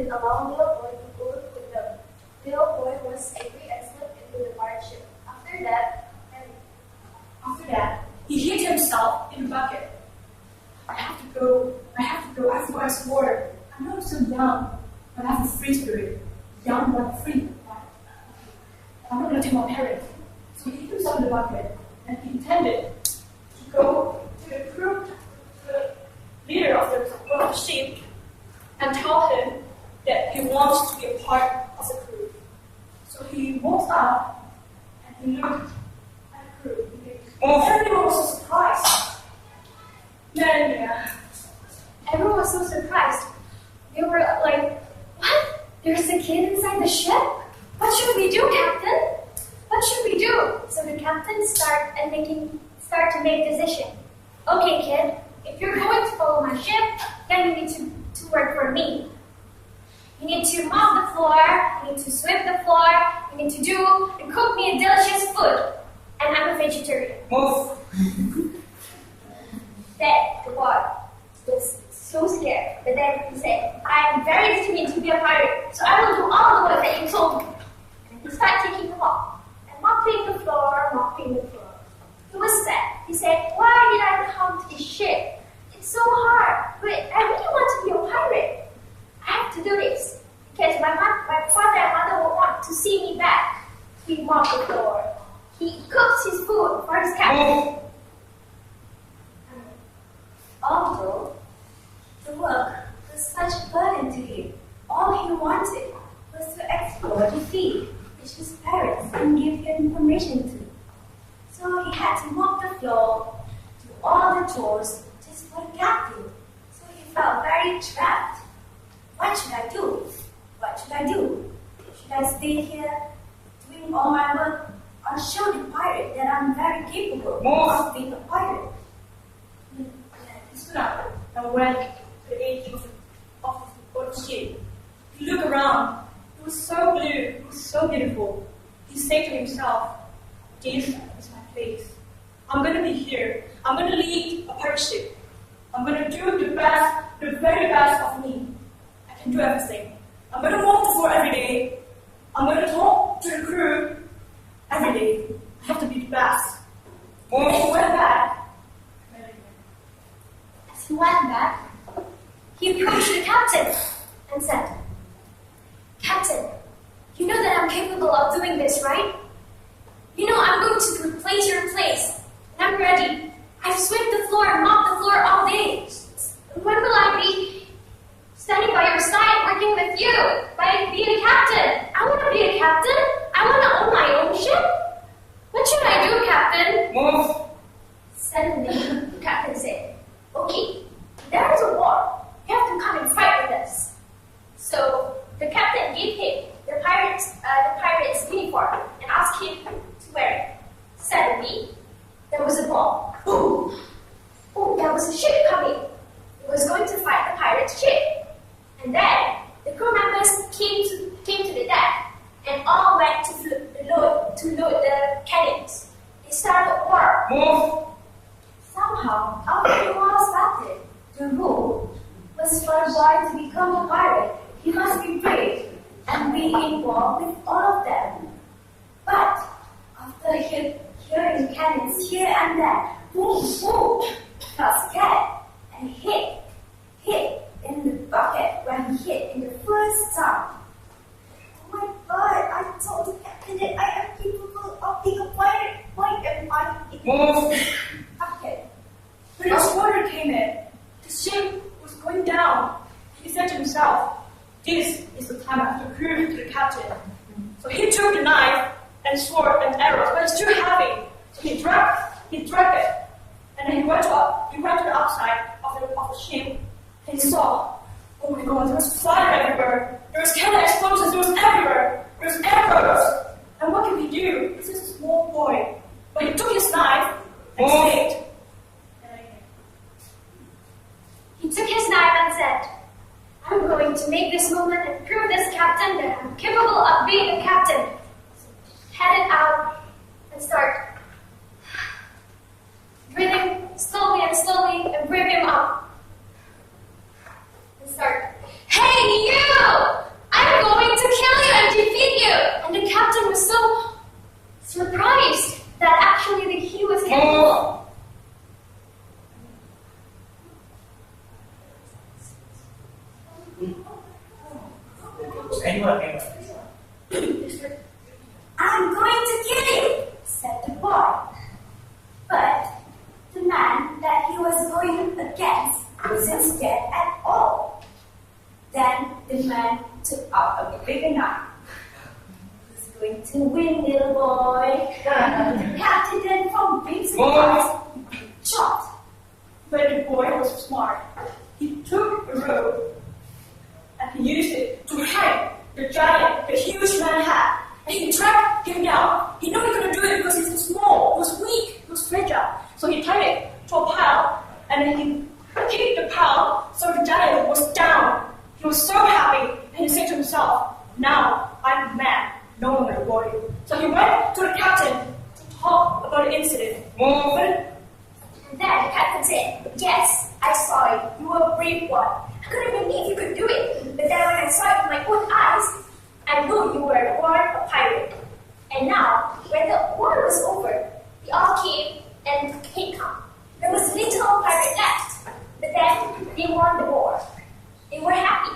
with a long little boy to go with them. Little boy was angry and slipped into the pirate ship. After that, he hit himself in the bucket. I have to go, I have to go explore. I know I'm so young, but I have a free spirit. Young but free. I'm not going to tell my parents. So he hit himself in the bucket, and he intended to go to the crew, to the leader of the ship, and tell him that he wants to be a part of the crew. So he walked up, and he looked at the crew. Everyone was so surprised. everyone was so surprised. They were like, what? There's a kid inside the ship? What should we do, Captain? What should we do? So the captain start to make decision. Okay, kid, if you're going to follow my ship, then you need to work for me. You need to mop the floor, you need to sweep the floor, you need to do and cook me a delicious food. And I'm a vegetarian. Move. Then the boy was so scared, but then he said, I am very determined to be a pirate, so I will do all the work that you told me. And he started taking the mop and mopping the floor. He was sad. He said, why did I come to this ship? It's so hard, but I really want to be a pirate. I have to do this because my father and mother will want to see me back. He mopped the floor. He cooks his food for his captain. Although the work was such a burden to him, all he wanted was to explore the sea, which his parents didn't give him permission to. So he had to mop the floor, do all the chores just for the captain. So he felt very trapped. What should I do? What should I do? Should I stay here doing all my work or show the pirate that I'm very capable of being a pirate? He stood up and went to the edge of the ship. He looked around. It was so blue. It was so beautiful. He said to himself, this is my place. I'm going to be here. I'm going to lead a pirate ship. I'm going to do the best, the very best of me. I can do everything. I'm going to walk the floor every day. I'm going to talk to the crew every day. I have to be the best. And he went back. As he went back, he approached the captain and said, Captain, you know that I'm capable of doing this, right? You know I'm going to replace your place, and I'm ready. I've swept the floor and mopped the floor all day. When will I be standing by your side, working with you, by being a captain? I want to be a captain. I want to own my own ship. What should I do, Captain? Move. Suddenly, the captain said, okay, there is a war. You have to come and fight with us. So the captain gave him the pirate's uniform and asked him to wear it. Suddenly, there was a ball. Boom! Oh, there was a ship coming. It was going to fight the pirate's ship. And then the crew members came to the deck and all went to load the cannons. They started a war. Move. Somehow, after the war started, the rule was for a boy to become a pirate. He must be brave and be involved with all of them. But after hearing cannons here and there, boom, boom, he got scared and hit in the bucket where he hit in the first time. Oh my God, I told the captain that I am capable of being a pirate. Why am I in Move. bucket? When his water came in, the ship was going down. He said to himself, this is the time I have to prove to the captain. So he took the knife and sword and arrows, but it's too heavy. So he dragged it. And then he went to the outside of the ship and he saw, oh my God, there was fire everywhere. There was cannon explosions, there was everywhere. There was arrows. And what can he do? This is a small boy. But he took his knife and saved. He took his knife and said, I'm going to make this moment and prove this captain that I'm capable of being a captain. Headed out and start breathing slowly and bring him up. And start, hey you! captain was so surprised that actually he was capable. Anyone. I'm going to kill you, said the boy. But the man that he was going against wasn't scared at all. Then the man took out a bigger knife. He's going to win, little boy. The captain then from big surprise shot. But the boy was smart. He took a rope and he used it to hang the giant, the huge man had. And he dragged him down. He knew he couldn't do it because he was small, he was weak, he was fragile. So he tied it to a pile and then he kicked the pile so the giant was down. He was so happy and he said to himself, now I'm a man, no longer a boy. So he went to the captain to talk about the incident. And then the captain said, yes, I saw it. You were a brave one. I couldn't believe you could do it. But then when I saw it with my own eyes, I knew you were a pirate. And now, when the war was over, we all came and came home. There was little pirate left. But then they won the war. They were happy.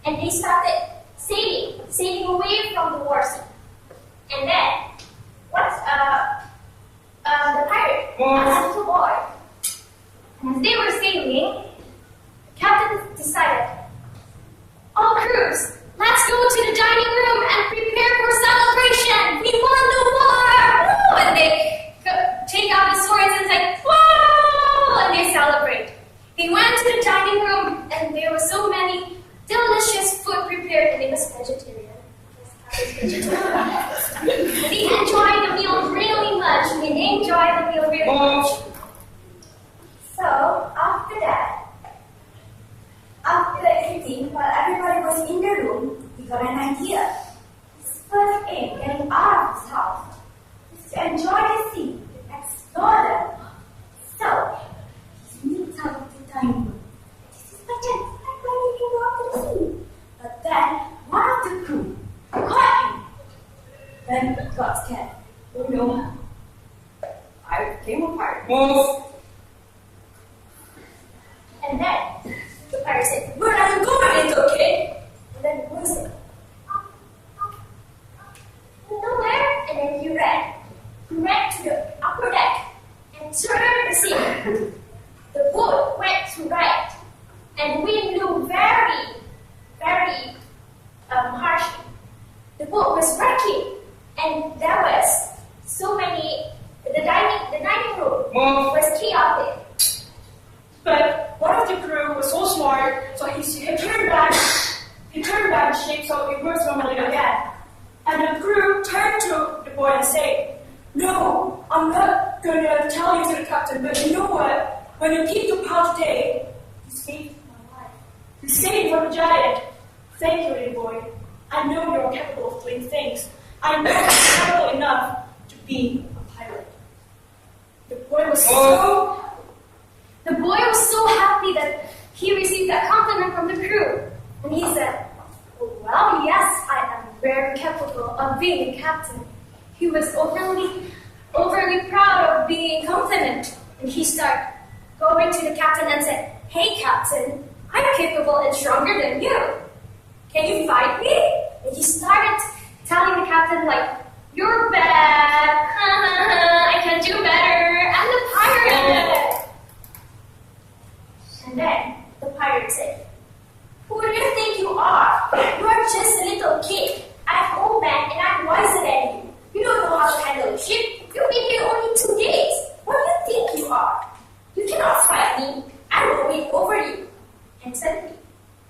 And they started sailing away from the war scene. And then, the pirate asked the little boy, as they were sailing, the captain decided, all crews, let's go to the dining room and prepare for celebration. We won the war! Woo! And they take out the swords and say, whoa! And they celebrate. They went to the dining room and there were so many delicious food prepared and it was vegetarian. They enjoyed the meal really much. They enjoyed the meal really much. So after that, after eating, while everybody was in the room, he got an idea. His first aim getting out of his house is to enjoy the sea, explore them. So he sneaked out of the dining room. This is my chance. I'm going to go out to the sea. But then one of the crew caught him. Then he got scared. Oh no, I became a pirate. And then the pirate said, where are you going, little kid? And then the boy said, nowhere. And then he ran. He ran to the upper deck and turned the sea. The boat went to right. And the wind blew very, very harshly. The boat was wrecking. And there was so many, the dining room was chaotic. But one of the crew was so smart, so he turned back the ship so it works normally again. And the crew turned to the boy and said, no, I'm not going to tell you to the captain, but you know what? When you keep the pile today, you saved my life. You saved from the giant. Thank you, little boy. I know you're capable of doing things. I know you're capable enough to be a pirate. The boy was so happy that he received that compliment from the crew. And he said, well, yes, I am very capable of being a captain. He was overly proud of being complimented. And he started going to the captain and said, hey, captain, I'm capable and stronger than you. Can you fight me? And he started telling the captain, like, you're bad. I can do better. I'm the pirate. And then the pirate said, who do you think you are? You're just a little kid. I'm old man and I'm wiser than you. You don't know how to handle a ship. You've been here only 2 days. What do you think you are? You cannot fight me. I will win over you. And suddenly,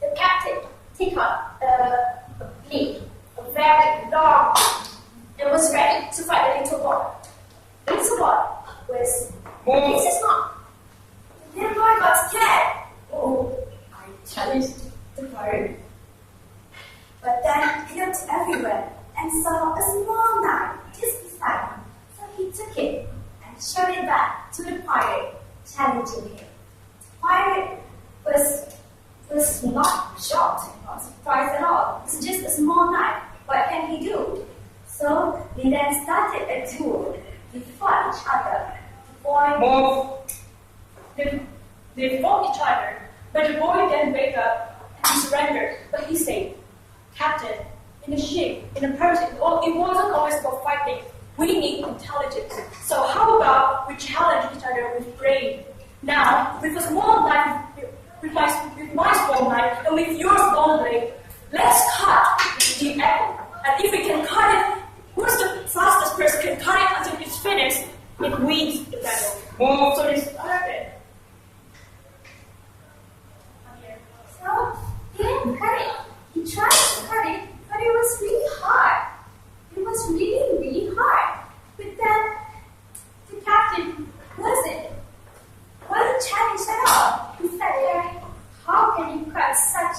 the captain took up a blade, a very long, and was ready to fight the little boy. The little boy was his mom. The little boy got scared. Oh, I challenged the pirate. But then he looked everywhere and saw a small knife just beside him. So he took it and showed it back to the pirate, challenging him. The pirate was not shocked, not surprised at all. It's just a small knife. What can he do? So So they then started a duel. They fought each other. The boy Move! They fought each other, but the boy then wake up and he surrendered. But he said, Captain, in a ship, in a person, it wasn't always about fighting. We need intelligence. So how about we challenge each other with brain? Now, with a small knife, with my small knife, and with your small blade, let's cut the apple. And if we can cut it, who's the fastest person can cut it until it's finished, it wins the battle. So they started. So he didn't cut it. He tried to cut it, but it was really hard. It was really, really hard. But then the captain wasn't challenged at all. He said, how can you cut such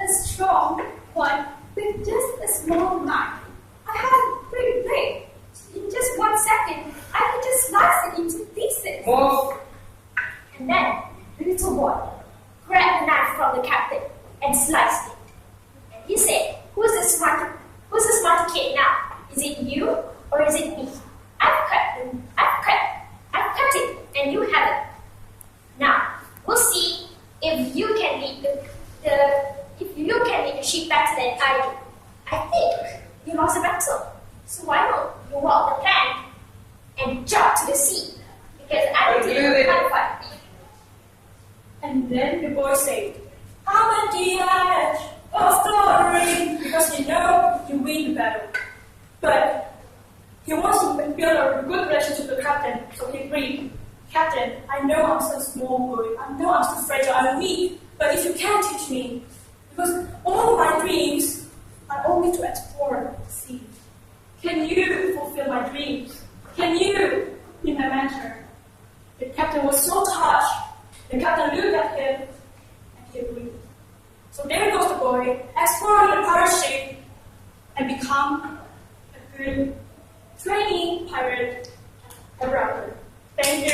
a strong one with just a small knife? I have a pretty blade. In just 1 second, I can just slice it into pieces. And then the little boy grabbed the knife from the captain and sliced it. And he said, who's the smarter kid now? Is it you or is it me? I've cut it, and you haven't. Now we'll see if you can lead the sheep better than I do. I think you lost the battle, so why don't you walk the plank and jump to the sea? Because I don't think you can fight me. And then the boy said, I'm at the edge of glory, because you know you win the battle. But he wants to build a good relationship with the captain, so he agreed. Captain, I know I'm so small boy, I know I'm so fragile, I'm weak, but if you can teach me, because all my dreams are only to explore the sea. Can you fulfill my dreams? Can you be my mentor? The captain was so touched. The captain looked at him and he agreed. So there goes the boy, exploring the pirate ship and become a good trainee pirate around. Thank you.